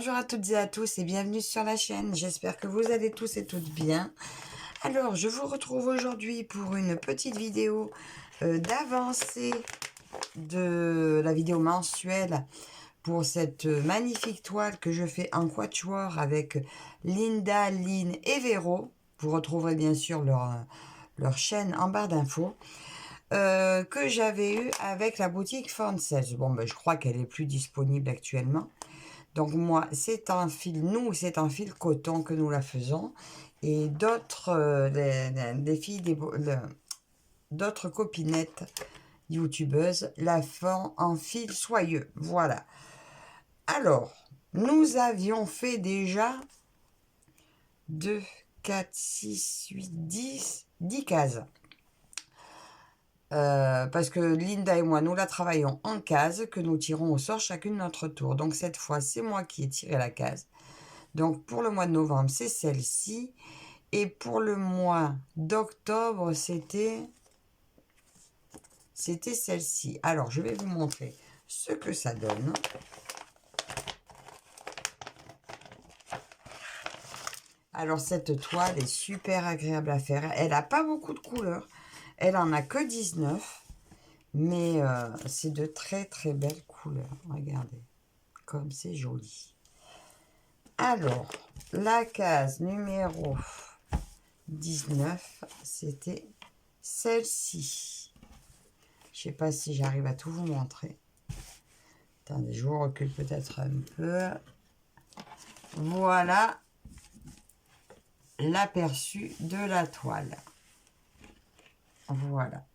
Bonjour à toutes et à tous et bienvenue sur la chaîne. J'espère que vous allez tous et toutes bien. Alors, je vous retrouve aujourd'hui pour une petite vidéo d'avancée de la vidéo mensuelle pour cette magnifique toile que je fais en quatuor avec Linda, Lynn et Véro. Vous retrouverez bien sûr leur chaîne en barre d'infos. Que j'avais eu avec la boutique Fonsels. Bon, ben, je crois qu'elle est plus disponible actuellement. Donc moi, c'est un fil, c'est un fil coton que nous la faisons. Et d'autres, des filles, d'autres copinettes youtubeuses la font en fil soyeux. Voilà. Alors, nous avions fait déjà 2, 4, 6, 8, 10 cases. Parce que Linda et moi, nous la travaillons en case que nous tirons au sort chacune notre tour. Donc cette fois, c'est moi qui ai tiré la case. Donc pour le mois de novembre, c'est celle-ci. Et pour le mois d'octobre, c'était celle-ci. Alors, je vais vous montrer ce que ça donne. Alors, cette toile est super agréable à faire. Elle n'a pas beaucoup de couleurs. Elle en a que 19. Mais c'est de très très belles couleurs. Regardez, comme c'est joli. Alors, la case numéro 19, c'était celle-ci. Je ne sais pas si j'arrive à tout vous montrer. Attendez, je vous recule peut-être un peu. Voilà l'aperçu de la toile. Voilà.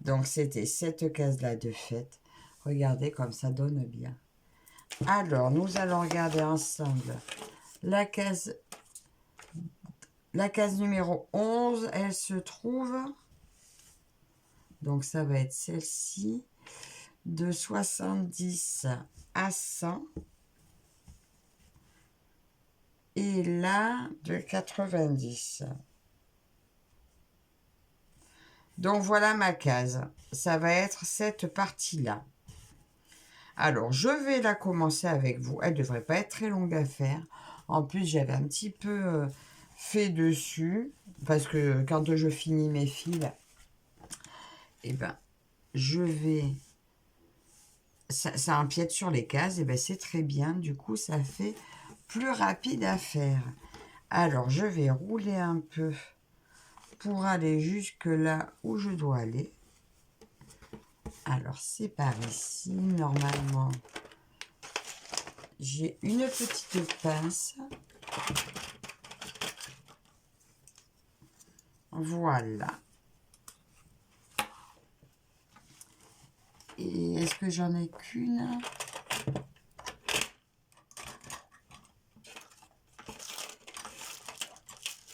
Donc, c'était cette case-là de fête. Regardez comme ça donne bien. Alors, nous allons regarder ensemble la case numéro 11. Elle se trouve... Donc, ça va être celle-ci. De 70 à 100. Et là, de 90. Donc, voilà ma case. Ça va être cette partie-là. Alors, je vais la commencer avec vous. Elle ne devrait pas être très longue à faire. En plus, j'avais un petit peu fait dessus. Parce que quand je finis mes fils, eh ben, je vais... Ça empiète sur les cases. Et ben, c'est très bien. Du coup, ça fait plus rapide à faire. Alors, je vais rouler un peu pour aller jusque là où je dois aller. Alors, c'est par ici. Normalement, j'ai une petite pince. Voilà. Et est-ce que j'en ai qu'une?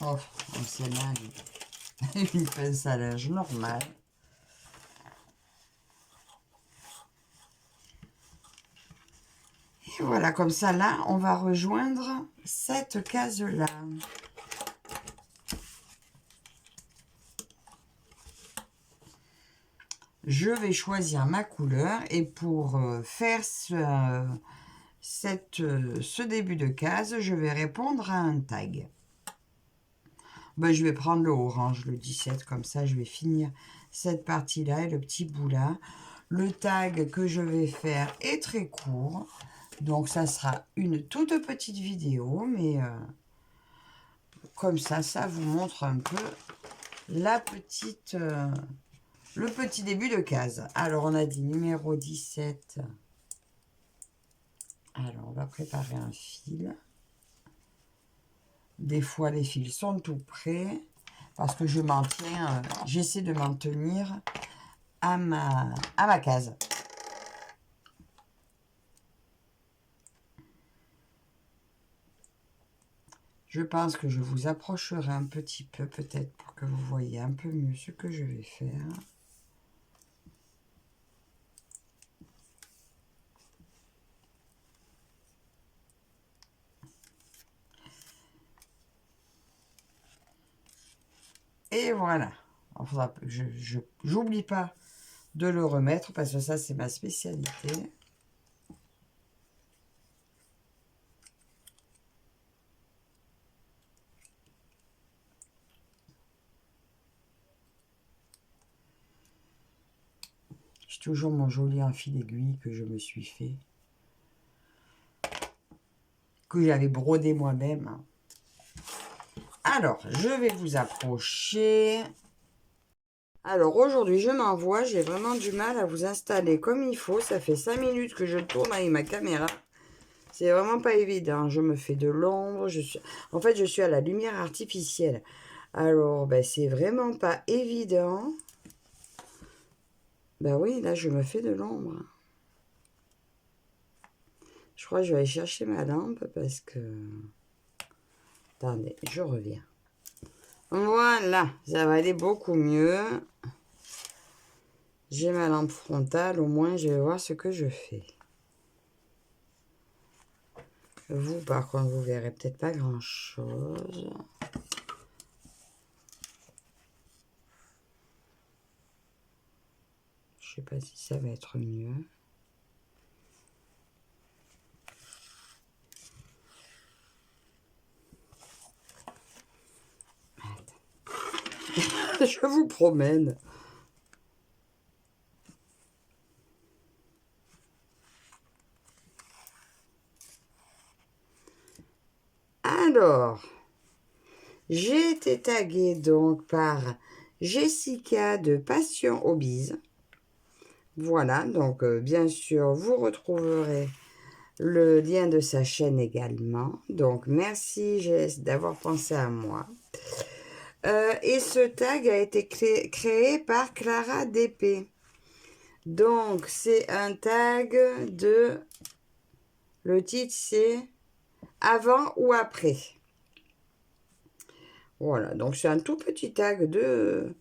Oh, celle-là, une pince à linge normale. Et voilà, comme ça, là, on va rejoindre cette case-là. Je vais choisir ma couleur et pour faire ce début de case, je vais répondre à un tag. Ben, je vais prendre le orange, le 17, comme ça je vais finir cette partie-là et le petit bout là. Le tag que je vais faire est très court, donc ça sera une toute petite vidéo, mais comme ça vous montre un peu la petite, le petit début de case. Alors on a dit numéro 17. Alors on va préparer un fil. Des fois, les fils sont tout prêts parce que je m'en tiens, j'essaie de m'en tenir à ma case. Je pense que je vous approcherai un petit peu, peut-être pour que vous voyez un peu mieux ce que je vais faire. Et voilà. J'oublie pas de le remettre parce que ça, c'est ma spécialité. J'ai toujours mon joli en fil aiguille que je me suis fait. Que j'avais brodé moi-même. Alors, je vais vous approcher. Alors, aujourd'hui, je m'envoie. J'ai vraiment du mal à vous installer comme il faut. Ça fait 5 minutes que je tourne avec ma caméra. C'est vraiment pas évident. Je me fais de l'ombre. En fait, je suis à la lumière artificielle. Alors, ben, c'est vraiment pas évident. Ben oui, là, je me fais de l'ombre. Je crois que je vais aller chercher ma lampe parce que... Attendez, je reviens. Voilà, ça va aller beaucoup mieux. J'ai ma lampe frontale, au moins je vais voir ce que je fais. Vous, par contre, vous verrez peut-être pas grand-chose. Je sais pas si ça va être mieux. Je vous promène. Alors, j'ai été taguée donc par Jessica de Passion Obise. Voilà, donc bien sûr, vous retrouverez le lien de sa chaîne également. Donc, merci Jess d'avoir pensé à moi. Et ce tag a été créé par Clara DP. Donc, c'est un tag de... Le titre, c'est Avant ou après. Voilà, donc c'est un tout petit tag de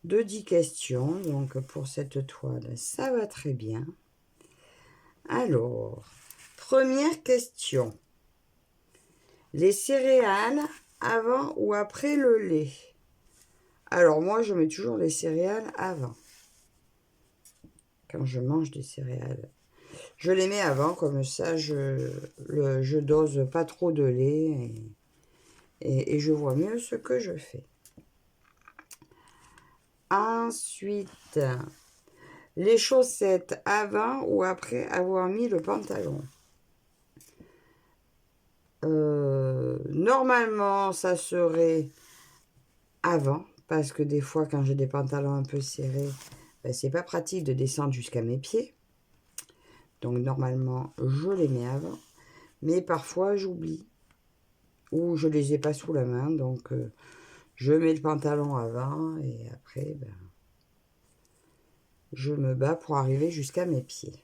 10 questions. Donc, pour cette toile, ça va très bien. Alors, première question. Les céréales avant ou après le lait? Alors, moi, je mets toujours les céréales avant. Quand je mange des céréales. Je les mets avant, comme ça, je dose pas trop de lait et je vois mieux ce que je fais. Ensuite, les chaussettes avant ou après avoir mis le pantalon? Normalement, ça serait avant, parce que des fois, quand j'ai des pantalons un peu serrés, ben, c'est pas pratique de descendre jusqu'à mes pieds. Donc, normalement, je les mets avant. Mais parfois, j'oublie. Ou je les ai pas sous la main, donc je mets le pantalon avant et après, ben, je me bats pour arriver jusqu'à mes pieds.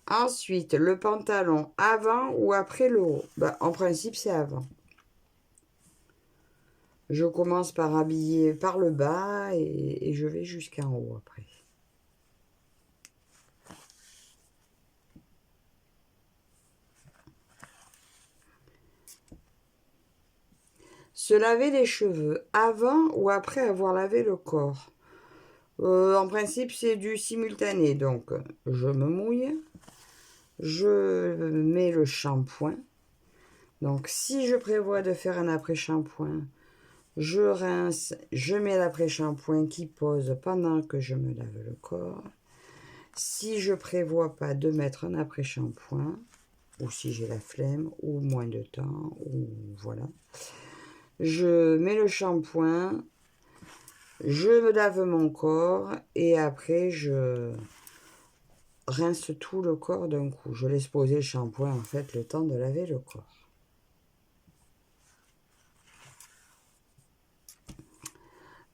Ensuite, le pantalon avant ou après le haut? Ben, en principe, c'est avant. Je commence par habiller par le bas et je vais jusqu'en haut après. Se laver les cheveux avant ou après avoir lavé le corps? En principe, c'est du simultané. Donc, je me mouille. Je mets le shampoing. Donc, si je prévois de faire un après-shampoing, je rince, je mets l'après-shampoing qui pose pendant que je me lave le corps. Si je prévois pas de mettre un après-shampoing, ou si j'ai la flemme, ou moins de temps, ou voilà, je mets le shampoing, je me lave mon corps, et après je rince tout le corps d'un coup. Je laisse poser le shampoing, en fait, le temps de laver le corps.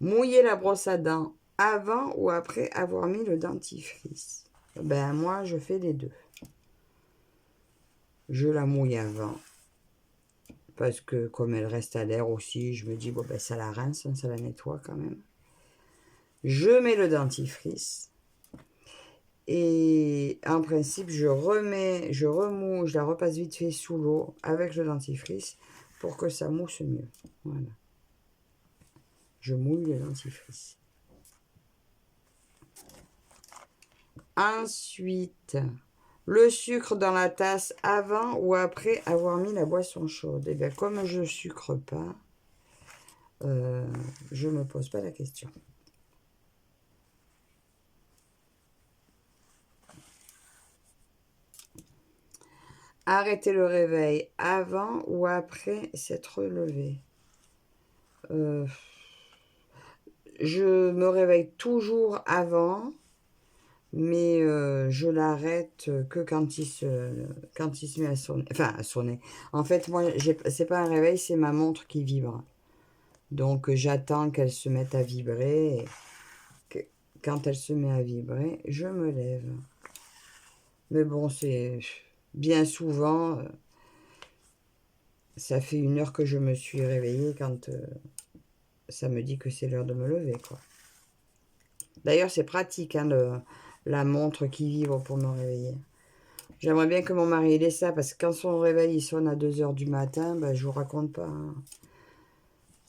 Mouiller la brosse à dents avant ou après avoir mis le dentifrice? Ben moi, je fais les deux. Je la mouille avant. Parce que comme elle reste à l'air aussi, je me dis, bon ben ça la rince, ça la nettoie quand même. Je mets le dentifrice. Et en principe, je remouille, je la repasse vite fait sous l'eau avec le dentifrice pour que ça mousse mieux. Voilà. Je mouille le dentifrice. Ensuite, le sucre dans la tasse avant ou après avoir mis la boisson chaude. Et bien, comme je ne sucre pas, je me pose pas la question. Arrêter le réveil avant ou après s'être levé. Je me réveille toujours avant, mais je l'arrête que quand il se met à sonner. Enfin, à sonner. En fait, moi, c'est pas un réveil, c'est ma montre qui vibre. Donc, j'attends qu'elle se mette à vibrer. Et quand elle se met à vibrer, je me lève. Mais bon, c'est bien souvent, ça fait 1 heure que je me suis réveillée quand ça me dit que c'est l'heure de me lever, quoi. D'ailleurs, c'est pratique, hein, la montre qui vibre pour me réveiller. J'aimerais bien que mon mari ait ça, parce que quand son réveil il sonne à 2 heures du matin, ben, je vous raconte pas, hein.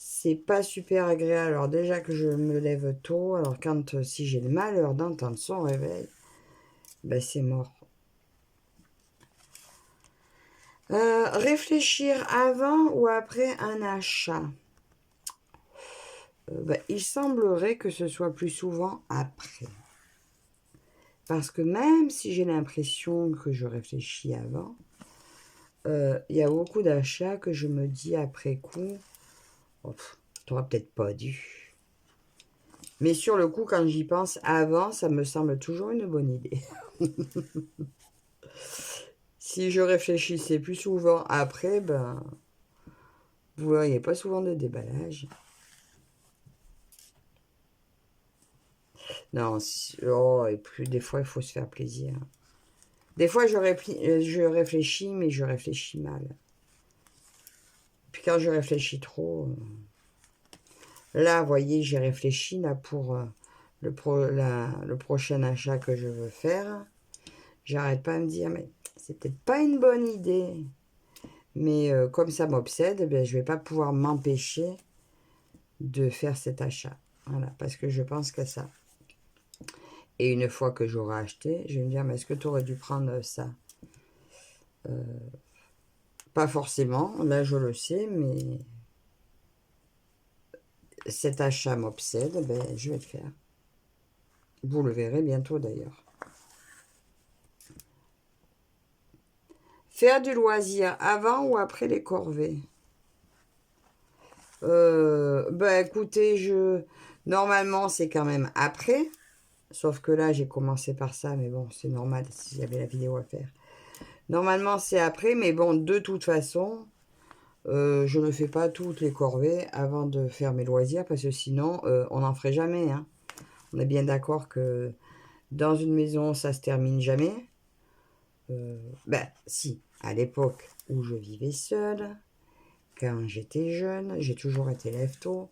C'est pas super agréable. Alors déjà que je me lève tôt, alors quand si j'ai le malheur d'entendre son réveil, ben c'est mort. Réfléchir avant ou après un achat. Ben, il semblerait que ce soit plus souvent après. Parce que même si j'ai l'impression que je réfléchis avant, il y a beaucoup d'achats que je me dis après coup, oh, t'aurais peut-être pas dû. Mais sur le coup, quand j'y pense avant, ça me semble toujours une bonne idée. Si je réfléchissais plus souvent après, ben, vous voyez pas souvent de déballage. Non, oh, et plus des fois, il faut se faire plaisir. Des fois, je réfléchis, mais je réfléchis mal. Puis quand je réfléchis trop, là, vous voyez, j'ai réfléchi là pour le prochain achat que je veux faire. J'arrête pas de me dire, mais c'est peut-être pas une bonne idée. Mais comme ça m'obsède, ben, je vais pas pouvoir m'empêcher de faire cet achat. Voilà, parce que je pense qu'à ça. Et une fois que j'aurai acheté, je vais me dire, mais est-ce que tu aurais dû prendre ça? Pas forcément, là je le sais, mais cet achat m'obsède, ben, je vais le faire. Vous le verrez bientôt d'ailleurs. Faire du loisir avant ou après les corvées? Ben écoutez, normalement c'est quand même après. Sauf que là j'ai commencé par ça, mais bon, c'est normal si j'avais la vidéo à faire. Normalement c'est après, mais bon, de toute façon, je ne fais pas toutes les corvées avant de faire mes loisirs, parce que sinon, on n'en ferait jamais, hein. On est bien d'accord que dans une maison, ça se termine jamais. Ben, si, à l'époque où je vivais seule, quand j'étais jeune, j'ai toujours été lève-tôt.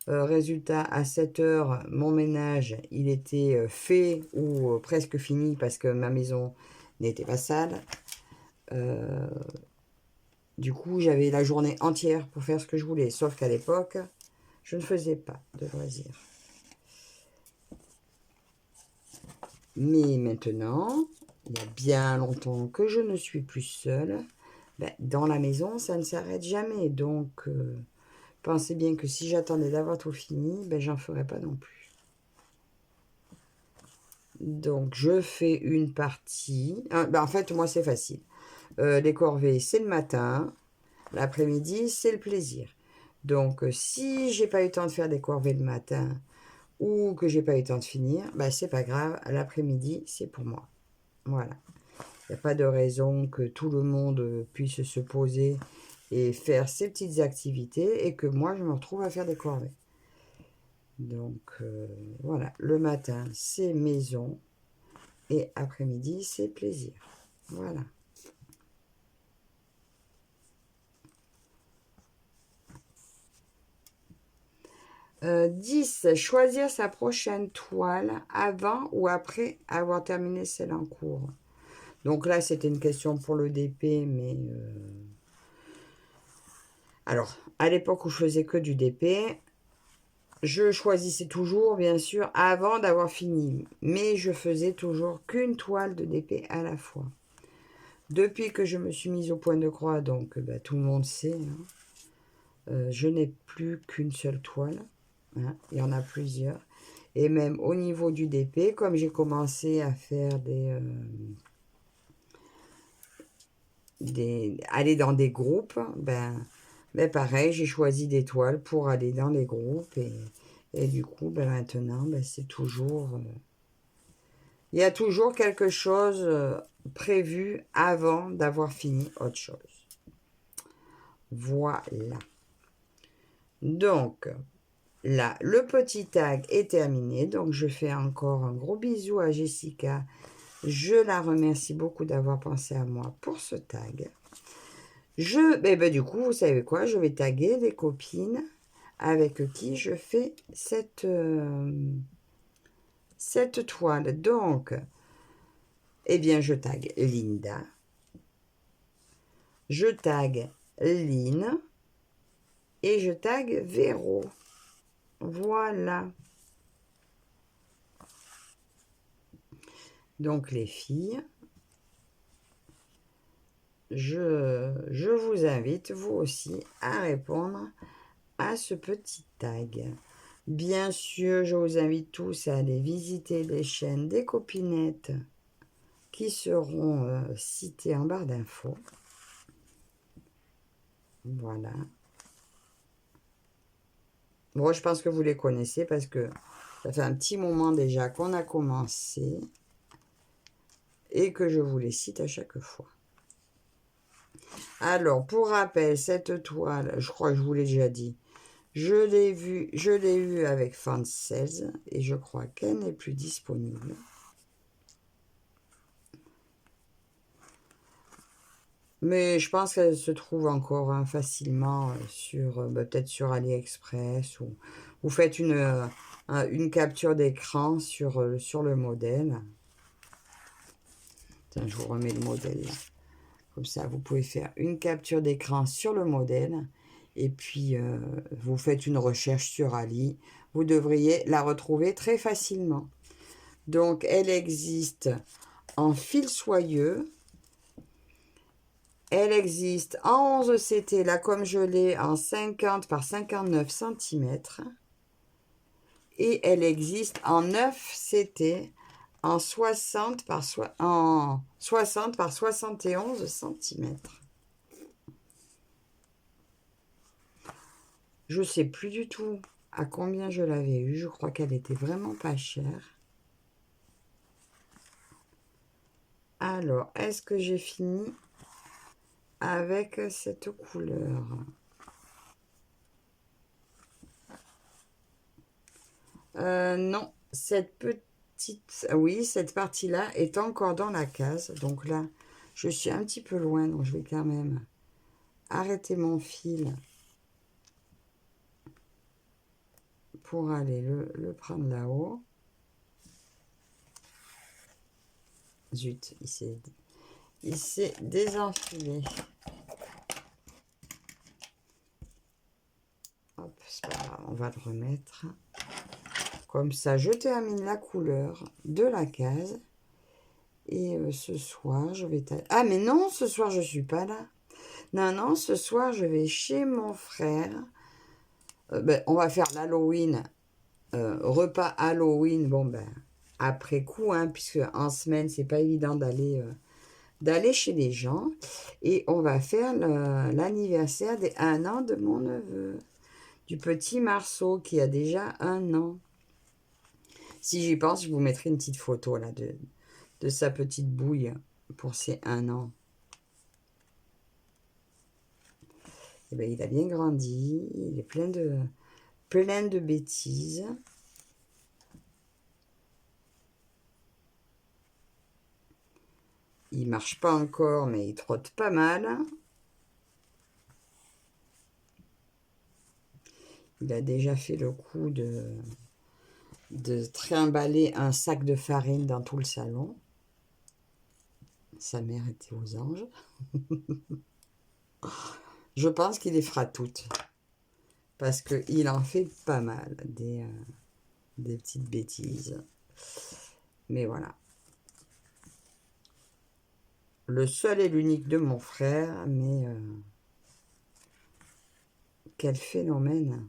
Résultat, à 7 heures, mon ménage, il était fait ou presque fini parce que ma maison n'était pas sale. Du coup, j'avais la journée entière pour faire ce que je voulais. Sauf qu'à l'époque, je ne faisais pas de loisirs. Mais maintenant, il y a bien longtemps que je ne suis plus seule. Ben, dans la maison, ça ne s'arrête jamais. Donc, pensez bien que si j'attendais d'avoir tout fini, ben, j'en ferais pas non plus. Donc, je fais une partie. Ben, en fait, moi, c'est facile. Les corvées, c'est le matin. L'après-midi, c'est le plaisir. Donc, si j'ai pas eu le temps de faire des corvées le matin ou que j'ai pas eu le temps de finir, ben, c'est pas grave. L'après-midi, c'est pour moi. Voilà. Il n'y a pas de raison que tout le monde puisse se poser et faire ses petites activités et que moi, je me retrouve à faire des corvées. Donc, voilà. Le matin, c'est maison. Et après-midi, c'est plaisir. Voilà. Euh, 10. Choisir sa prochaine toile avant ou après avoir terminé celle en cours. Donc là, c'était une question pour le DP, mais... Alors, à l'époque où je faisais que du DP, je choisissais toujours, bien sûr, avant d'avoir fini. Mais je faisais toujours qu'une toile de DP à la fois. Depuis que je me suis mise au point de croix, donc bah, tout le monde sait, hein, Je n'ai plus qu'une seule toile. Hein, il y en a plusieurs. Et même au niveau du DP, comme j'ai commencé à faire aller dans des groupes, ben pareil, j'ai choisi des toiles pour aller dans les groupes. Et du coup, maintenant, c'est toujours... il y a toujours quelque chose prévu avant d'avoir fini autre chose. Voilà. Donc, là, le petit tag est terminé. Donc, je fais encore un gros bisou à Jessica. Je la remercie beaucoup d'avoir pensé à moi pour ce tag. Du coup, vous savez quoi? Je vais taguer les copines avec qui je fais cette toile. Donc, eh bien, je tag Linda. Je tag Lynn. Et je tag Véro. Voilà. Donc, les filles, je vous invite, vous aussi, à répondre à ce petit tag. Bien sûr, je vous invite tous à aller visiter les chaînes des copinettes qui seront citées en barre d'infos. Voilà. Bon, je pense que vous les connaissez parce que ça fait un petit moment déjà qu'on a commencé et que je vous les cite à chaque fois. Alors, pour rappel, cette toile, je crois que je vous l'ai déjà dit, je l'ai eue avec Fansels et je crois qu'elle n'est plus disponible. Mais je pense qu'elle se trouve encore facilement sur peut-être sur AliExpress ou vous faites une capture d'écran sur le modèle. Tiens, je vous remets le modèle là. Comme ça, vous pouvez faire une capture d'écran sur le modèle et puis vous faites une recherche sur Ali. Vous devriez la retrouver très facilement. Donc, elle existe en fil soyeux. Elle existe en 11 CT, là comme je l'ai, en 50 par 59 cm. Et elle existe en 9 CT, en 60 par 71 cm. Je ne sais plus du tout à combien je l'avais eu. Je crois qu'elle était vraiment pas chère. Alors, est-ce que j'ai fini avec cette couleur? Non, cette petite... Oui, cette partie-là est encore dans la case. Donc là, je suis un petit peu loin. Donc je vais quand même arrêter mon fil pour aller le prendre là-haut. Zut, il s'est désenfilé. Hop, c'est pas grave, on va le remettre. Comme ça, je termine la couleur de la case. Et ce soir, je vais... Ah, mais non, ce soir, je ne suis pas là. Non, ce soir, je vais chez mon frère. On va faire l'Halloween. Repas Halloween, après coup, hein, puisque en semaine, c'est pas évident d'aller chez les gens. Et on va faire l'anniversaire des 1 an de mon neveu. Du petit Marceau qui a déjà 1 an. Si j'y pense, je vous mettrai une petite photo là de sa petite bouille pour ses 1 an. Et il a bien grandi, il est plein de bêtises. Il marche pas encore, mais il trotte pas mal. Il a déjà fait le coup de trimballer un sac de farine dans tout le salon. Sa mère était aux anges. Je pense qu'il les fera toutes. Parce qu'il en fait pas mal, des petites bêtises. Mais voilà. Le seul et l'unique de mon frère, mais Quel phénomène!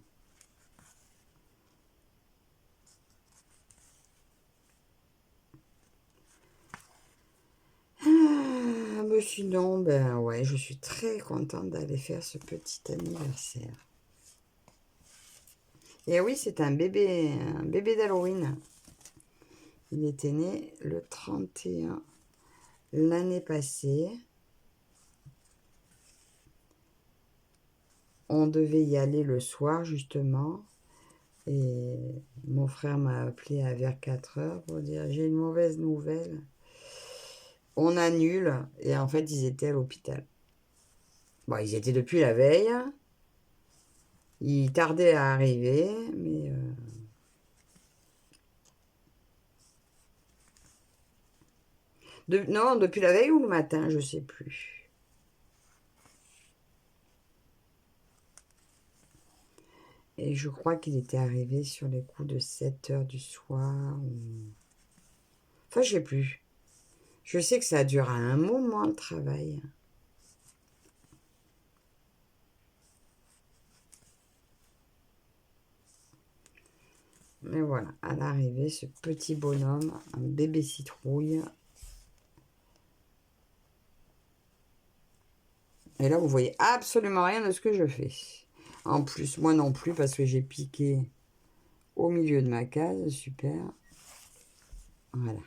Mais sinon, ben ouais, je suis très contente d'aller faire ce petit anniversaire. Et oui, c'est un bébé d'Halloween. Il était né le 31 l'année passée. On devait y aller le soir, justement. Et mon frère m'a appelé vers 4 heures pour dire « J'ai une mauvaise nouvelle. On annule. » Et en fait, ils étaient à l'hôpital. Bon, ils étaient depuis la veille. Ils tardaient à arriver, mais... non, depuis la veille ou le matin, je sais plus. Et je crois qu'il était arrivé sur les coups de 7 heures du soir. Enfin, je sais plus. Je sais que ça a duré un moment, le travail. Mais voilà, à l'arrivée, ce petit bonhomme, un bébé citrouille. Et là, vous voyez absolument rien de ce que je fais. En plus, moi non plus, parce que j'ai piqué au milieu de ma case. Super. Voilà.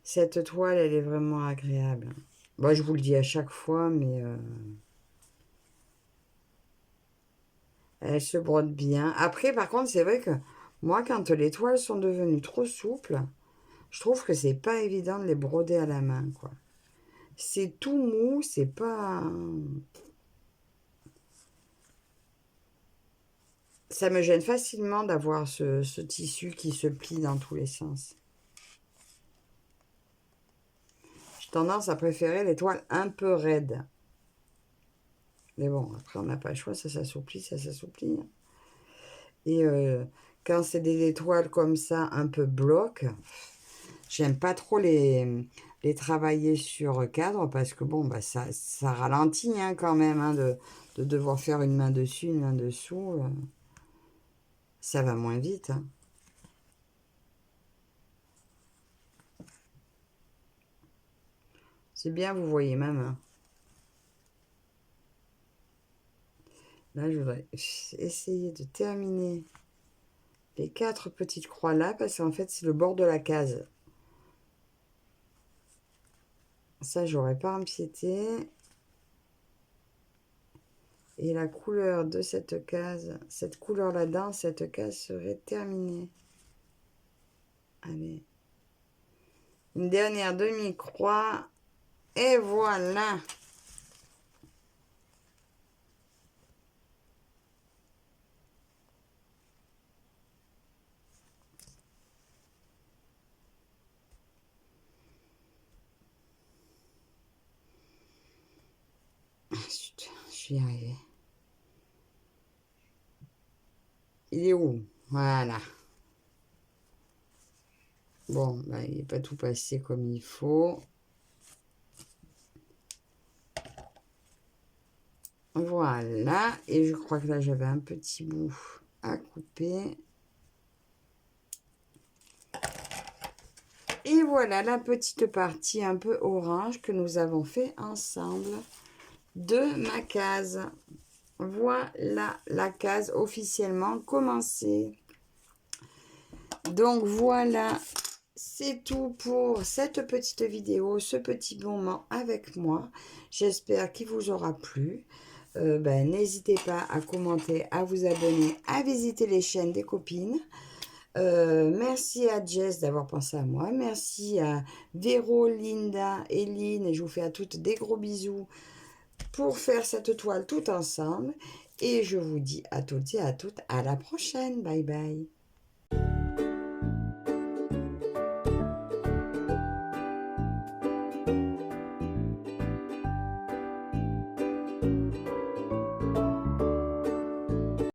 Cette toile, elle est vraiment agréable. Bon, je vous le dis à chaque fois, mais elle se brode bien. Après, par contre, c'est vrai que moi, quand les toiles sont devenues trop souples, je trouve que c'est pas évident de les broder à la main, quoi. C'est tout mou, c'est pas... Ça me gêne facilement d'avoir ce tissu qui se plie dans tous les sens. J'ai tendance à préférer les toiles un peu raides. Mais bon, après, on n'a pas le choix, ça s'assouplit, ça s'assouplit. Et quand c'est des toiles comme ça, un peu bloc, j'aime pas trop les travailler sur cadre parce que bon, bah, ça ralentit hein, quand même hein, de devoir faire une main dessus, une main dessous. Ça va moins vite. Hein. C'est bien, vous voyez ma main. Là, je voudrais essayer de terminer les 4 petites croix là, parce qu'en fait, c'est le bord de la case. Ça, j'aurais pas empiété. Et la couleur de cette case, cette couleur-là dans cette case serait terminée. Allez. Une dernière demi-croix. Et voilà. Zut, je suis arrivée. Il est où? Voilà. Bon, bah, il n'est pas tout passé comme il faut. Voilà. Et je crois que là, j'avais un petit bout à couper. Et voilà la petite partie un peu orange que nous avons fait ensemble de ma case. Voilà la case officiellement commencée. Donc voilà, c'est tout pour cette petite vidéo, ce petit moment avec moi. J'espère qu'il vous aura plu. N'hésitez pas à commenter, à vous abonner, à visiter les chaînes des copines. Merci à Jess d'avoir pensé à moi. Merci à Véro, Linda, Eline. Et je vous fais à toutes des gros bisous pour faire cette toile tout ensemble. Et je vous dis à toutes et à toutes à la prochaine. Bye bye.